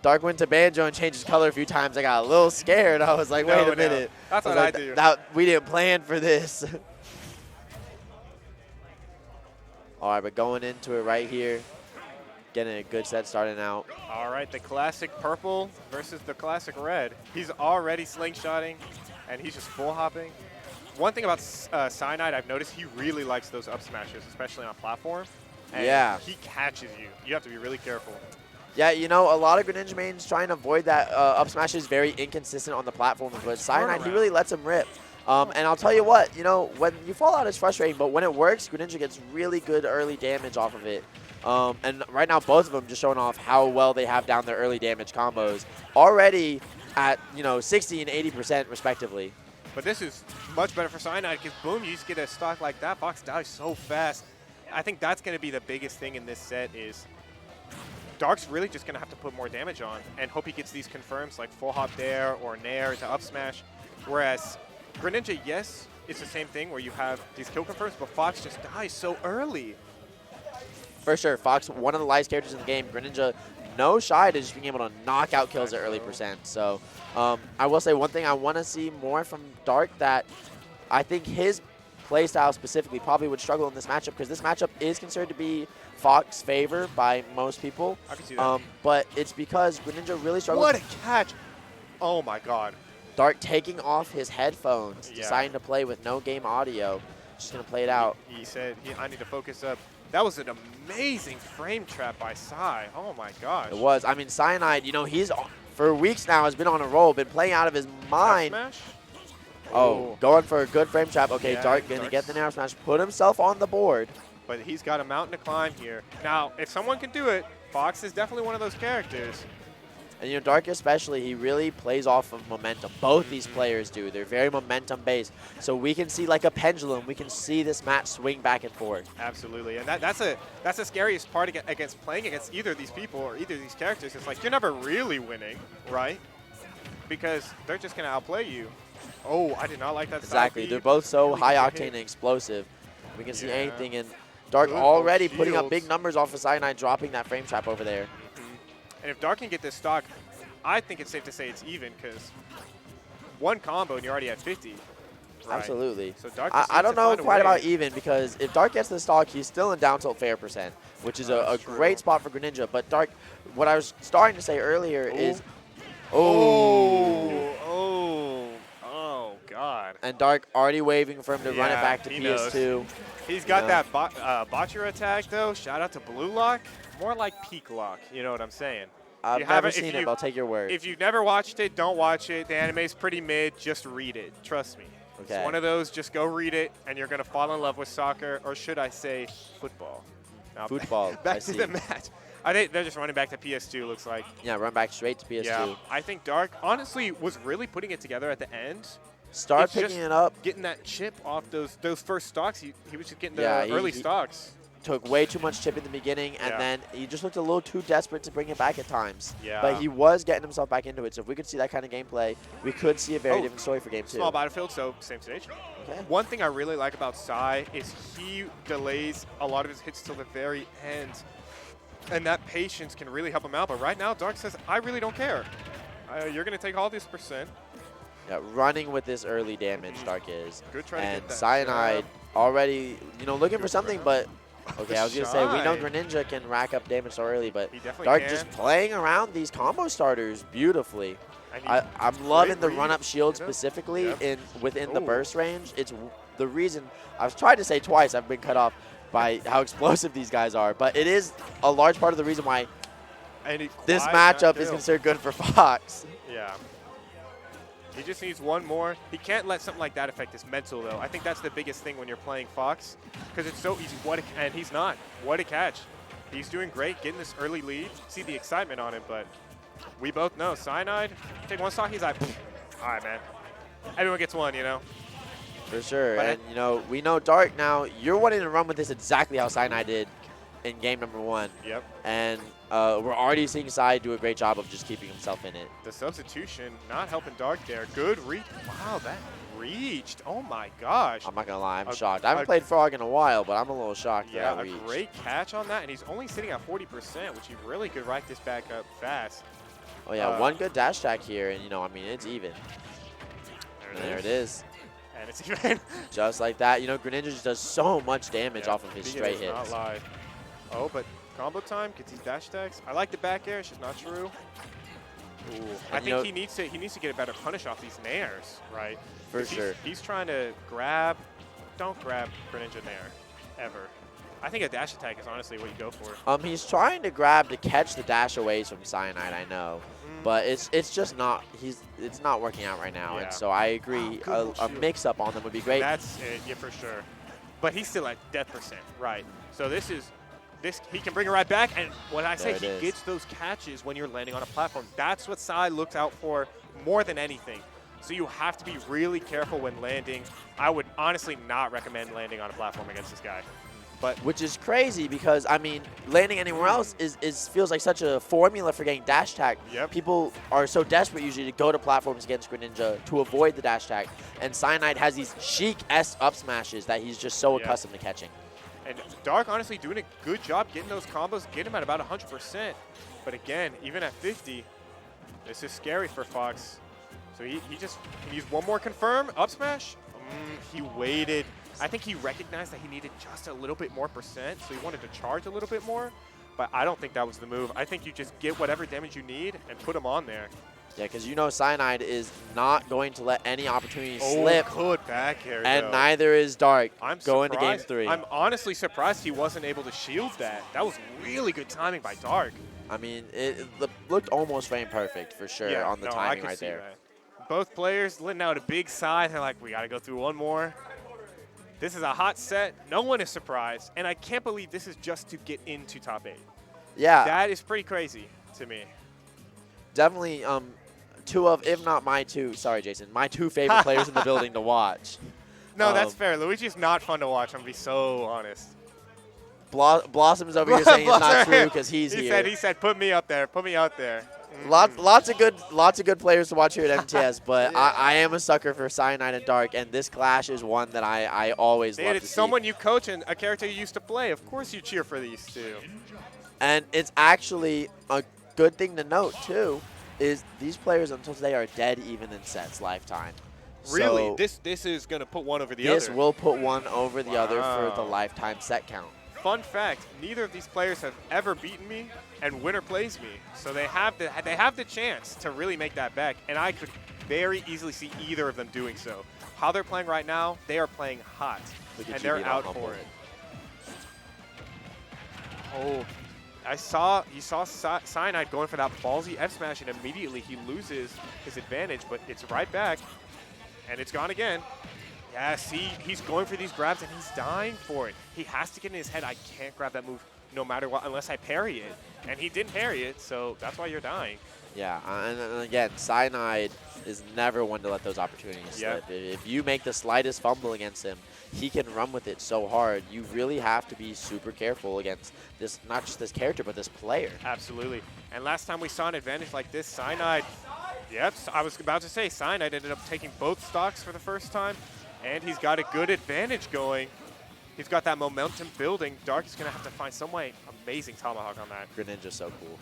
Dark went to Banjo and changed his color a few times, I got a little scared. I was like, wait a minute. That's what like, I do. We didn't plan for this. All right, but going into it right here, getting a good set starting out. All right, the classic purple versus the classic red. He's already slingshotting, and he's just full hopping. One thing about Cyanide, I've noticed he really likes those up smashes, especially on platform. And yeah. he catches you. You have to be really careful. Yeah, you know, a lot of Greninja mains trying to avoid that up smash is very inconsistent on the platform, but Cyanide, he really lets him rip. And I'll tell you what, you know, when you fall out, it's frustrating, but when it works, Greninja gets really good early damage off of it. And right now, both of them just showing off how well they have down their early damage combos. Already at, you know, 60 and 80% respectively. But this is much better for Cyanide because, boom, you just get a stock like that. Fox dies so fast. I think that's going to be the biggest thing in this set is Dark's really just going to have to put more damage on and hope he gets these confirms like full hop there or nair to up smash. Whereas Greninja, yes, it's the same thing where you have these kill confirms, but Fox just dies so early. For sure. Fox, one of the lightest characters in the game. Greninja, no shy to just being able to knock out kills at early percent. So I will say one thing I want to see more from Dark that I think his playstyle specifically probably would struggle in this matchup because this matchup is considered to be Fox's favor by most people. I can see that. But it's because Greninja really struggles. What a catch! Oh my god. Dark taking off his headphones, deciding to play with no game audio. Just going to play it out. He said, I need to focus up. That was an amazing frame trap by Cy. Oh my gosh. It was. I mean, Cyanide, you know, he's for weeks now has been on a roll, been playing out of his mind. Smash? Oh, going for a good frame trap. Okay, Yeah, Dark going to get the narrow smash, put himself on the board. But he's got a mountain to climb here. Now, if someone can do it, Fox is definitely one of those characters. And, you know, Dark especially, he really plays off of momentum. Both these players do. They're very momentum-based. So we can see like a pendulum. We can see this match swing back and forth. Absolutely. And that's the scariest part against playing against either of these people or either of these characters. It's like you're never really winning, right? Because they're just going to outplay you. Oh, I did not like that. Exactly. They're both so high-octane and explosive. We can see anything. And Dark already putting up big numbers off of Cyanide, dropping that frame trap over there. And if Dark can get this stock, I think it's safe to say it's even because one combo and you're already at 50. Right? Absolutely. So Dark I don't know quite about even because if Dark gets the stock, he's still in down tilt fair percent, which is a great spot for Greninja. But Dark, what I was starting to say earlier is, oh, God. And Dark already waving for him to run it back to PS2. Knows. He's got that botcher attack, though. Shout out to Blue Lock. More like Peak Lock, you know what I'm saying? I've never seen it, but I'll take your word. If you've never watched it, don't watch it. The anime's pretty mid. Just read it. Trust me. Okay. It's one of those, just go read it, and you're going to fall in love with soccer, or should I say football. Now, Football, back to the match. I think they're just running back to PS2, looks like. Yeah, run back straight to PS2. Yeah, I think Dark, honestly, was really putting it together at the end. Start picking it up. Getting that chip off those first stocks. He was just getting the early stocks. Took way too much chip in the beginning, and then he just looked a little too desperate to bring it back at times. Yeah. But he was getting himself back into it, so if we could see that kind of gameplay, we could see a very different story for Game 2. Small battlefield, so same stage. Okay. One thing I really like about Cy is he delays a lot of his hits till the very end, and that patience can really help him out. But right now, Dark says, I really don't care. You're going to take all this percent. Yeah, running with this early damage, Dark is. Good try and to get that Cyanide already, you know, looking for something, but okay, I was going to say, we know Greninja can rack up damage so early, but Dark just playing around these combo starters beautifully. I'm loving the run-up shield specifically within the burst range. It's the reason, I've tried to say twice, I've been cut off by how explosive these guys are, but it is a large part of the reason why this matchup is considered good for Fox. Yeah. He just needs one more. He can't let something like that affect his mental, though. I think that's the biggest thing when you're playing Fox, because it's so easy. And he's not. What a catch. He's doing great, getting this early lead. See the excitement on him, but we both know. Cyanide, take one stock, he's like, all right, man. Everyone gets one, you know? For sure. And, you know, we know Dark now, you're wanting to run with this exactly how Cyanide did in game number 1. Yep. And we're already seeing Cy do a great job of just keeping himself in it. The substitution not helping Dark there. Good reach. Wow, that reached. Oh, my gosh. I'm not going to lie. I'm shocked. I haven't played Frog in a while, but I'm a little shocked for that reach. Yeah, a great catch on that. And he's only sitting at 40%, which he really could rack this back up fast. Oh, yeah, one good dash attack here, and, I mean, it's even. There it is. And it's even. Just like that. Greninja just does so much damage off of his straight hits. Not lie. Oh, but combo time gets these dash attacks. I like the back air. It's just not true. Ooh. I think he needs to get a better punish off these nairs, right? For sure. He's trying to grab. Don't grab Greninja nair, ever. I think a dash attack is honestly what you go for. He's trying to grab to catch the dash aways from Cyanide, I know. But it's just not it's not working out right now. And so I agree a mix up on them would be great. That's it, yeah, for sure. But he's still at death percent, right? So he can bring it right back, and when I say he gets those catches when you're landing on a platform, that's what Cy looks out for more than anything. So you have to be really careful when landing. I would honestly not recommend landing on a platform against this guy. Which is crazy because, I mean, landing anywhere else feels like such a formula for getting dash attack. Yep. People are so desperate usually to go to platforms against Greninja to avoid the dash attack. And Cyanide has these chic-esque up smashes that he's just so accustomed to catching. And Dark honestly doing a good job getting those combos, getting him at about 100%. But again, even at 50, this is scary for Fox. So he just can use one more confirm, up smash. He waited. I think he recognized that he needed just a little bit more percent, so he wanted to charge a little bit more. But I don't think that was the move. I think you just get whatever damage you need and put him on there. Yeah, because Cyanide is not going to let any opportunity slip. Good back air, and neither is Dark going to game 3. I'm honestly surprised he wasn't able to shield that. That was really good timing by Dark. I mean, it looked almost frame perfect for sure on the timing right there. Both players letting out a big sigh. They're like, we got to go through one more. This is a hot set. No one is surprised. And I can't believe this is just to get into top 8. Yeah. That is pretty crazy to me. Definitely two of, if not my two, sorry, Jason, my two favorite players in the building to watch. No, that's fair. Luigi's not fun to watch. I'm going to be so honest. Blossom's over here saying it's not true because he's here. He said, put me up there. Put me out there. Lots of good players to watch here at MTS, but I am a sucker for Cyanide and Dark, and this clash is one that I always love to see. It's someone you coach and a character you used to play. Of course you cheer for these two. And it's actually a good thing to note, too, is these players until today are dead even in sets lifetime. Really? So this is going to put one over the other? This will put one over the other for the lifetime set count. Fun fact, neither of these players have ever beaten me, and winner plays me. So they have the chance to really make that back, and I could very easily see either of them doing so. How they're playing right now, they are playing hot, and they're out for it. Oh, you saw Cyanide going for that ballsy F smash, and immediately he loses his advantage, but it's right back, and it's gone again. Yeah, see, he's going for these grabs, and he's dying for it. He has to get in his head, I can't grab that move no matter what unless I parry it. And he didn't parry it, so that's why you're dying. Yeah, and again, Cyanide is never one to let those opportunities slip. If you make the slightest fumble against him, he can run with it so hard. You really have to be super careful against this, not just this character, but this player. Absolutely. And last time we saw an advantage like this, Cyanide, yep, I was about to say, Cyanide ended up taking both stocks for the first time. And he's got a good advantage going. He's got that momentum building. Dark is going to have to find some way. Amazing tomahawk on that. Greninja's so cool.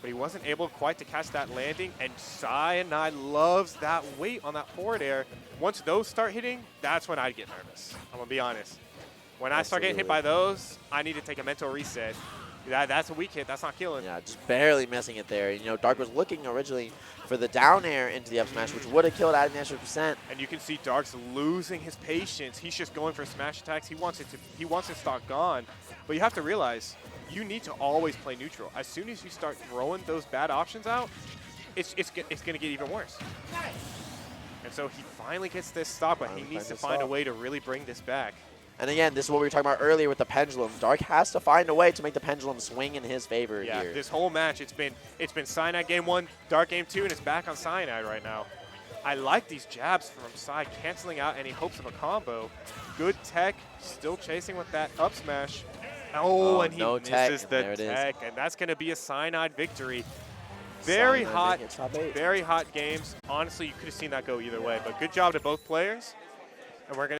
But he wasn't able quite to catch that landing. And Cyanide loves that weight on that forward air. Once those start hitting, that's when I'd get nervous. I'm going to be honest. When I start getting hit by those, I need to take a mental reset. That's a weak hit. That's not killing. Yeah, just barely missing it there. Dark was looking originally for the down air into the up smash, which would have killed out an extra percent. And you can see Dark's losing his patience. He's just going for smash attacks. He wants his stock gone. But you have to realize, you need to always play neutral. As soon as you start throwing those bad options out, it's going to get even worse. And so he finally gets this stock, but he needs to find a way to really bring this back. And again, this is what we were talking about earlier with the pendulum. Dark has to find a way to make the pendulum swing in his favor here. Yeah, this whole match, it's been Cyanide game 1, Dark game 2, and it's back on Cyanide right now. I like these jabs from Cy, canceling out any hopes of a combo. Good tech, still chasing with that up smash. Oh, and he misses the tech, and that's going to be a Cyanide victory. Very hot games. Honestly, you could have seen that go either way, but good job to both players. And we're going to